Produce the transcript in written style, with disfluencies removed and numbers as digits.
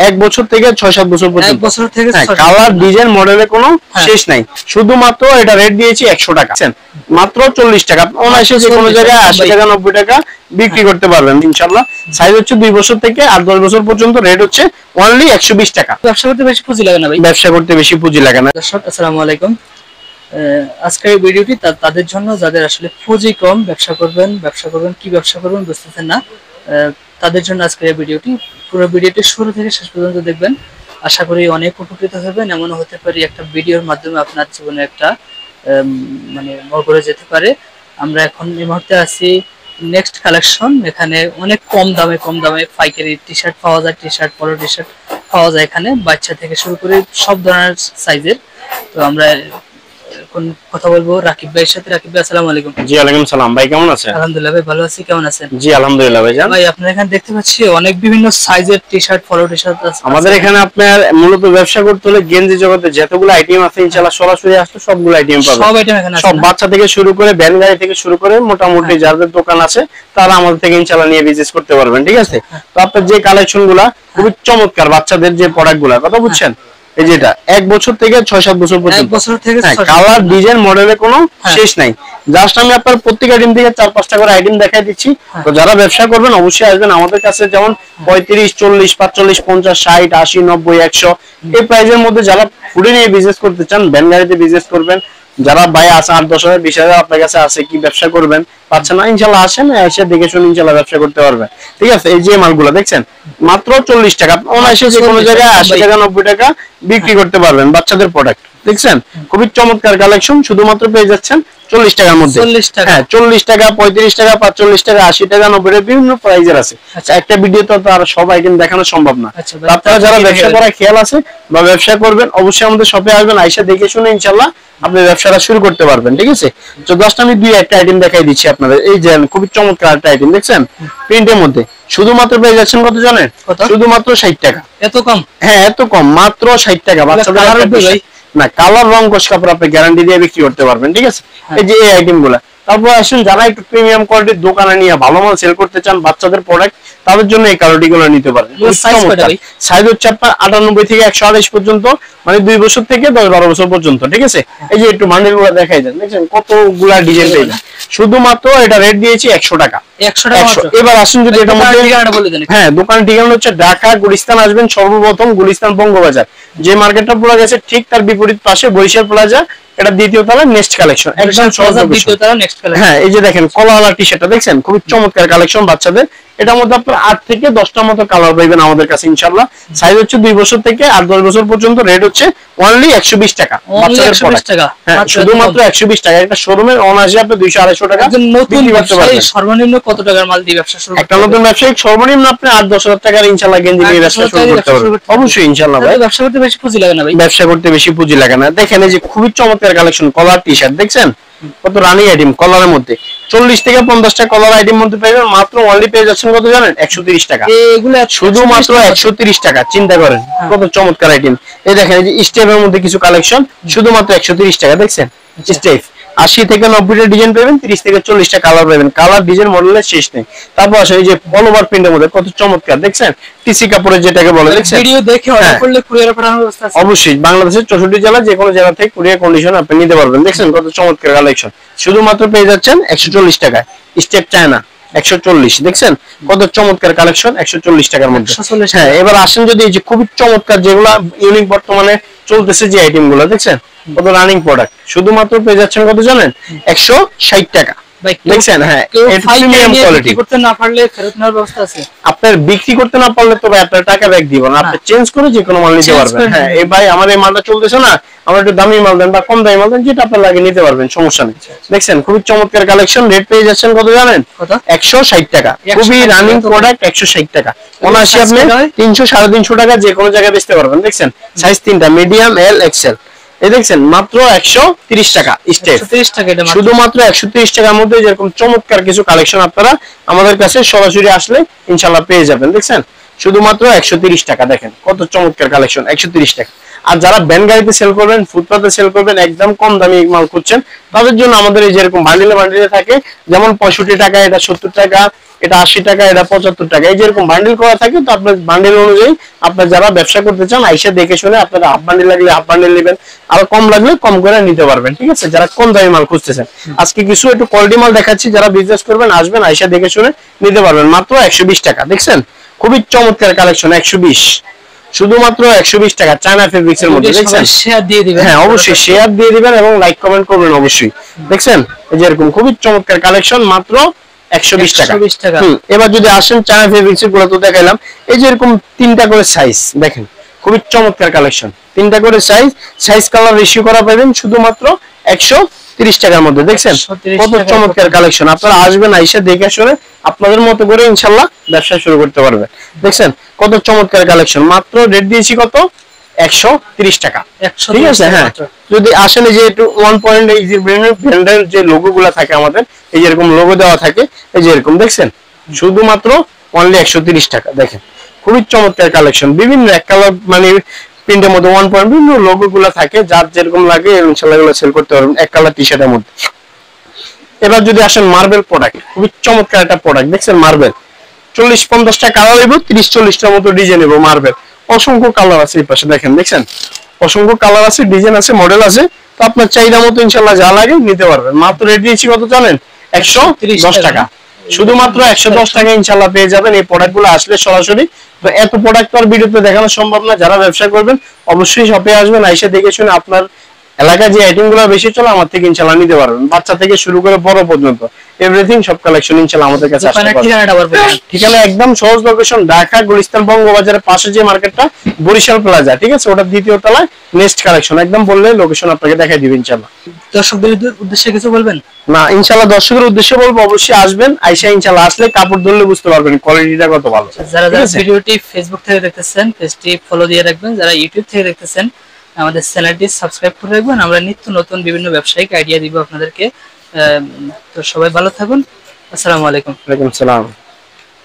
এক বছর থেকে 6-7 বছর পর্যন্ত, এক বছর থেকে কালার ডিজাইন মডেলের কোনো শেষ নাই। শুধুমাত্র এটা রেট দিয়েছি 100 টাকা, মাত্র 40 টাকা। অনায়াসে যে কোনো জায়গায় 80 টাকা 90 টাকা বিক্রি করতে পারবেন ইনশাআল্লাহ। সাইজ হচ্ছে 2 বছর থেকে 8-10 বছর পর্যন্ত, রেট হচ্ছে অনলি 120 টাকা। ব্যবসা করতে বেশি পুঁজি লাগে না ভাই, ব্যবসা করতে বেশি পুঁজি লাগে না। দর্শক আসসালামু আলাইকুম। আজকের এই ভিডিওটি তাদের জন্য যাদের আসলে পুঁজি কম, ব্যবসা করবেন কি ব্যবসা করবেন বুঝতেছেন না, তাদের জন্য আজকের এই ভিডিওটি। পুরো ভিডিওটি শুরু থেকে শেষ পর্যন্ত দেখবেন, আশা করি অনেক উপকৃত হবেন। এমনও হতে পারে একটা ভিডিওর মাধ্যমে আপনার জীবনে একটা মানে মোড় ঘুরে যেতে পারে। আমরা এখন এই মুহূর্তে আছি নেক্সট কালেকশন। এখানে অনেক কম দামে পাইকারি টি শার্ট পাওয়া যায়, টি শার্ট পলো টি শার্ট পাওয়া যায় এখানে, বাচ্চা থেকে শুরু করে সব ধরনের সাইজের। তো আমরা এখন কথা বলবো রাকিব ভাইয়ের সাথে। রাকিব ভাই আসসালামু আলাইকুম। জি ওয়ালাইকুম সালাম ভাই, কেমন আছেন? আলহামদুলিল্লাহ ভাই ভালো আছি, কেমন আছেন? জি আলহামদুলিল্লাহ ভাই। ভাই আপনার এখানে দেখতে পাচ্ছি অনেক বিভিন্ন সাইজের টি শার্ট পলো টি শার্ট আছে। আমাদের এখানে আপনার মূলত ব্যবসা করতে হলে গেঞ্জি জগতে যতগুলো আইটেম আছে ইনশাআল্লাহ সরাসরি আসলে সবগুলো আইটেম পাবেন। সব আইটেম এখানে আছে, সব বাচ্চা থেকে শুরু করে ভ্যান গাড়ি থেকে শুরু করে মোটামুটি যাদের দোকান আছে তারা আমাদের থেকে ইনশাআল্লাহ নিয়ে বিজনেস করতে পারবেন, ঠিক আছে? তো আপনার যে কালেকশন গুলা খুবই চমৎকার, বাচ্চাদের যে প্রোডাক্ট গুলা কথা বুঝছেন, এই যে এটা 1 বছর থেকে 6-7 বছর পর্যন্ত, এক বছর থেকে কালার ডিজাইন মডেলের কোনো শেষ নাই। জাস্ট আমি আপনার প্রত্যেক আইটেম থেকে 4-5টা করে আইটেম দেখাই দিচ্ছি। তো যারা ব্যবসা করবেন অবশ্যই আসবেন আমাদের কাছে। যেমন 35, 40, 45, 50, 60, 80, 90, 100 এই প্রাইজের মধ্যে যারা ফুডে নিয়ে বিজনেস করতে চান, ভ্যান গাড়িতে বিজনেস করবেন, যারা ভাই আছে 8-10 হাজার 20 হাজার আপনার কাছে আছে, কি ব্যবসা করবেন পাচ্ছেন না, ইনশাআল্লাহ আসেন, এসে দেখে শুনে ইনশাআল্লাহ ব্যবসা করতে পারবেন, ঠিক আছে? এই যে মালগুলো দেখছেন মাত্র 40 টাকা, অনায়াসে যে কোনো জায়গায় 80 টাকা 90 টাকা বিক্রি করতে পারবেন। বাচ্চাদের প্রোডাক্ট দেখছেন, খুবই চমৎকার কালেকশন, শুধুমাত্র পেয়ে যাচ্ছেন 40 টাকার মধ্যে। 40 টাকা, হ্যাঁ 40 টাকা 35 টাকা 45 টাকা 80 টাকা 90 টাকা বিভিন্ন প্রাইজের আছে। একটা ভিডিওতে তো আর সব আইটেম দেখানো সম্ভব না। আপনারা যারা ব্যবসা করার খেয়াল আছে বা ব্যবসা করবেন অবশ্যই আমাদের শপে আসবেন, আইসা দেখে শুনে ইনশাআল্লাহ আপনি ব্যবসাটা শুরু করতে পারবেন, ঠিক আছে? তো জাস্ট আমি একটা আইটেম দেখাই দিচ্ছি আপনাদের। এই যে খুবই চমৎকার একটা আইটেম দেখছেন প্রিন্টের মধ্যে, শুধুমাত্র পেয়ে যাচ্ছেন কত জানেন? শুধুমাত্র 60 টাকা। এত কম? হ্যাঁ এত কম, মাত্র 60 টাকা। বাচ্চাদের না কালার রং কোশ কাপড় আপনি গ্যারান্টি দিয়ে বিক্রি করতে পারবেন, ঠিক আছে? এই যে এই আইটেম গুলা। তারপর আসুন যারা একটু প্রিমিয়াম কোয়ালিটির দোকানে নিয়ে ভালো মাল সেল করতে চান বাচ্চাদের প্রোডাক্ট, তাদের জন্য এই কোয়ালিটি গুলো নিতে পারেন। সাইজ হচ্ছে আপনার 98 থেকে 128 পর্যন্ত, মানে 2 বছর থেকে 10-12 বছর পর্যন্ত, ঠিক আছে? এই যে একটু বান্ডেল গুলো দেখাই দেন, দেখছেন কতগুলা ডিজাইন পেয়ে। শুধুমাত্র এটা রেট দিয়েছি 100 টাকা। 100 টাকা। এবার আসুন যদি এটা মধ্যে ঠিকানাটা বলে দেন। হ্যাঁ দোকানের ঠিকানা হচ্ছে ঢাকা গুলিস্তান, আসবেন সর্বপ্রথম গুলিস্তান বঙ্গবাজার, যে মার্কেটটা পুরো গেছে ঠিক তার বিপরীত পাশে বরিশাল প্লাজা, এটা দ্বিতীয় তলা নেক্সট কালেকশন, একদম দ্বিতীয় তলা নেক্সট কালেকশন। হ্যাঁ এই যে দেখেন কলাওয়ালা টি-শার্টটা দেখছেন, খুবই চমৎকার কালেকশন বাচ্চাদের। এটার মধ্যে আপনার 8 থেকে 10টার মতো কালার পাবেন আমাদের কাছে ইনশাআল্লাহ। সাইজ হচ্ছে 2 বছর থেকে 8-10 বছর পর্যন্ত, রেট হচ্ছে অনলি 120 টাকা। বাচ্চাদের প্রোডাক্ট হ্যাঁ শুধুমাত্র 120 টাকা। এটা শোরুমের অনায়াসে আপনি 200-250 টাকা নতুন ব্যবসায়ী সর্বনিম্ন কত টাকার মাল দিয়ে ব্যবসা শুরু করতে? একটা নতুন ব্যবসায়ী সর্বনিম্ন আপনি 8-10 হাজার টাকার ইনশাআল্লাহ গেঞ্জি নিয়ে ব্যবসা শুরু করতে পারবেন অবশ্যই ইনশাআল্লাহ ভাই। ব্যবসা করতে বেশি পুঁজি লাগে না ভাই, ব্যবসা করতে বেশি পুঁজি লাগে না। দেখেন এই যে খুবই চমৎকার কালেকশন কলার টি-শার্ট দেখছেন, কত রানি আইটেম কলারের মধ্যে। 40 থেকে 50টা কলার আইটেম মধ্যে পাবেন, মাত্র অনলি পেয়ে যাচ্ছেন কত জানেন? 130 টাকা। এগুলো শুধুমাত্র 130 টাকা, চিন্তা করেন কত চমৎকার আইটেম। এই দেখেন এই যে স্টেপের মধ্যে কিছু কালেকশন, শুধুমাত্র 130 টাকা দেখছেন। স্টেপ 80 থেকে 90টা ডিজাইন পাবেন, 30 থেকে 40টা কালার পাবেন, কালার ডিজাইন মডেলের শেষ নেই। তারপর আসে এই যে পলোভার প্রিন্টের মধ্যে কত চমৎকার দেখছেন, টিসি কাপড়ের যেটাকে বলে দেখছেন। ভিডিও দেখে অর্ডার করলে কুরিয়ার পাঠানোর ব্যবস্থা আছে অবশ্যই, বাংলাদেশের 64 জেলা যে কোনো জেলা থেকে কুরিয়ার কন্ডিশন আপনি নিতে পারবেন। দেখছেন কত চমৎকার কালেকশন, শুধুমাত্র পেয়ে যাচ্ছেন 140 টাকায়। স্টেপ চায়না 140 দেখছেন কত চমৎকার কালেকশন 140 টাকার মধ্যে। হ্যাঁ এবার আসেন যদি এই যে খুবই চমৎকার যেগুলা ইউনিক বর্তমানে চলতেছে যে আইটেম গুলো দেখছেন কত রানিং প্রোডাক্ট, শুধুমাত্র পেয়ে যাচ্ছেন কত জানেন? 160 টাকা দেখছেন। হ্যাঁ প্রিমিয়াম কোয়ালিটি। করতে না পারলে ফেরত নেওয়ার ব্যবস্থা আছে? আপনার বিক্রি করতে না পারলে তো ভাই আপনার টাকা ব্যাক দিব না, আপনি চেঞ্জ করে যে কোনো মাল নিতে পারবেন। হ্যাঁ এই ভাই আমার এই মালটা চলতেছে না, আমার একটু দামি মাল দেন বা কম দামি মাল দেন, যেটা আপনার লাগে নিতে পারবেন, সমস্যা নেই। দেখছেন খুবই চমৎকার কালেকশন, রেট পেয়ে যাচ্ছেন কত জানেন? 160 টাকা। খুবই রানিং প্রোডাক্ট 160 টাকা। অনায়াসে আপনি 300-350 টাকা যে কোনো জায়গায় বেচতে পারবেন। দেখছেন সাইজ 3টা, মিডিয়াম, এল, এক্সেল। এই দেখছেন মাত্র 130 টাকা স্টেপ, শুধুমাত্র 130 টাকার মধ্যে যেরকম চমৎকার কিছু কালেকশন আপনারা আমাদের কাছে সরাসরি আসলে ইনশাআল্লাহ পেয়ে যাবেন। দেখছেন শুধুমাত্র 130 টাকা। দেখেন কত চমৎকার কালেকশন, 130 টাকা। আর যারা ভ্যান গাড়িতে সেল করবেন, ফুটপাতে সেল করবেন, একদম কম দামি মাল খুঁজছেন, তাদের জন্য আমাদের এই যেরকম বান্ডিলে বান্ডিলে থাকে, যেমন 65 টাকা, এটা 70 টাকা, এটা 80 টাকা, এটা 75 টাকা, এই যেরকম বান্ডিল করা থাকে। তো আপনার বান্ডিল অনুযায়ী আপনার যারা ব্যবসা করতে চান আইসা দেখে শুনে আপনারা হাফ বান্ডিল লাগলে হাফ বান্ডিল নেবেন, আর কম লাগলে কম করে নিতে পারবেন। ঠিক আছে, যারা কম দামি মাল খুঁজতেছেন, আজকে কিছু একটু কোয়ালিটি মাল দেখাচ্ছি, যারা বিজনেস করবেন আসবেন, আইসা দেখে শুনে নিতে পারবেন মাত্র 120 টাকা। দেখছেন খুবই চমৎকার কালেকশন, 120, শুধুমাত্র 120 টাকা, চায়না ফেব্রিক্স এর মধ্যে। দেখছেন, শেয়ার দিয়ে দিবেন। হ্যাঁ অবশ্যই শেয়ার দিয়ে দিবেন এবং লাইক কমেন্ট করবেন অবশ্যই। দেখছেন এই যে এরকম খুবই চমৎকার কালেকশন, মাত্র 120 টাকা। এবার যদি আসেন চায়না ফেব্রিক্স গুলো তো দেখাইলাম, এই যে এরকম 3টা করে সাইজ, দেখেন খুবই চমৎকার কালেকশন, 3টা করে সাইজ কালার রেশিও করা পাবেন শুধুমাত্র 130 টাকার মধ্যে। দেখছেন কত চমৎকার কালেকশন, আপনারা আসবেন আইসা দেখে শুনে আপনাদের মতো করে ইনশাআল্লাহ ব্যবসা শুরু করতে পারবেন। দেখছেন কত চমৎকার কালেকশন, মাত্র রেট দিয়েছি কত, 130 টাকা। ঠিক আছে, হ্যাঁ যদি আসেন এই যে একটু 1 পয়েন্ট এই যে ব্র্যান্ডের যে লোগো গুলা থাকে আমাদের, এই যে এরকম লোগো দেওয়া থাকে, এই যে এরকম দেখছেন, শুধুমাত্র অনলি 130 টাকা। দেখেন খুবই চমৎকার কালেকশন, বিভিন্ন এক কালার মানে প্রিন্টের মধ্যে 1 পয়েন্ট বিভিন্ন লোগো গুলা থাকে, যার যেরকম লাগে ইনশাআল্লাহ এগুলো সেল করতে পারবেন এক কালার টি শার্টের মধ্যে। এবার যদি আসেন মার্বেল প্রোডাক্ট, খুবই চমৎকার একটা প্রোডাক্ট। দেখছেন মার্বেল 40-50টা কালার নেব, 30-40টার মতো ডিজাইন নেব মার্বেল, অসংখ্য কালার আছে এই পাশে দেখেন, দেখছেন অসংখ্য কালার আছে, ডিজাইন আছে, মডেল আছে। তো আপনার চাহিদা মতো ইনশাআল্লাহ যা লাগে নিতে পারবেন। মাত্র রেট দিয়েছি কত জানেন, 110 টাকা, শুধুমাত্র 110 টাকা ইনশাআল্লাহ পেয়ে যাবেন এই প্রোডাক্টগুলো আসলে সরাসরি। তো এত প্রোডাক্ট আর ভিডিওতে দেখানো সম্ভব না, যারা ব্যবসা করবেন অবশ্যই শপে আসবেন, আইসা দেখে শুনে আপনার এলাকায় যে আইটেম গুলো বেশি চলে আমার থেকে ইনশাআল্লাহ নিতে পারবেন, বাচ্চা থেকে শুরু করে বড় পর্যন্ত এভরিথিং সব কালেকশন ইনশাআল্লাহ আমাদের কাছে আসতে পারবেন। ঠিকানা একদম সহজ লোকেশন, ঢাকা গুলিস্তান বঙ্গবাজারের পাশে যে মার্কেটটা বরিশাল প্লাজা, ঠিক আছে, ওটা দ্বিতীয় তলায় নেক্সট কালেকশন, একদম বললে লোকেশন আপনাকে দেখাই দিবেন ইনশাআল্লাহ। দর্শকদের উদ্দেশ্যে কিছু বলবেন? না ইনশাআল্লাহ দর্শকের উদ্দেশ্যে বলবো অবশ্যই আসবেন, আইসা ইনশাআল্লাহ আসলে কাপড় ধরলে বুঝতে পারবেন কোয়ালিটিটা কত ভালো। যারা ভিডিওটি ফেসবুক থেকে দেখতেছেন পেজটি ফলো দিয়ে রাখবেন, যারা ইউটিউব থেকে দেখতেছেন আমাদের চ্যানেলটি সাবস্ক্রাইব করে রাখবেন, আমরা নিত্য নতুন বিভিন্ন ব্যবসায়িক আইডিয়া দিব আপনাদেরকে। তো সবাই ভালো থাকুন, আসসালামু আলাইকুম। ওয়ালাইকুম আসসালাম।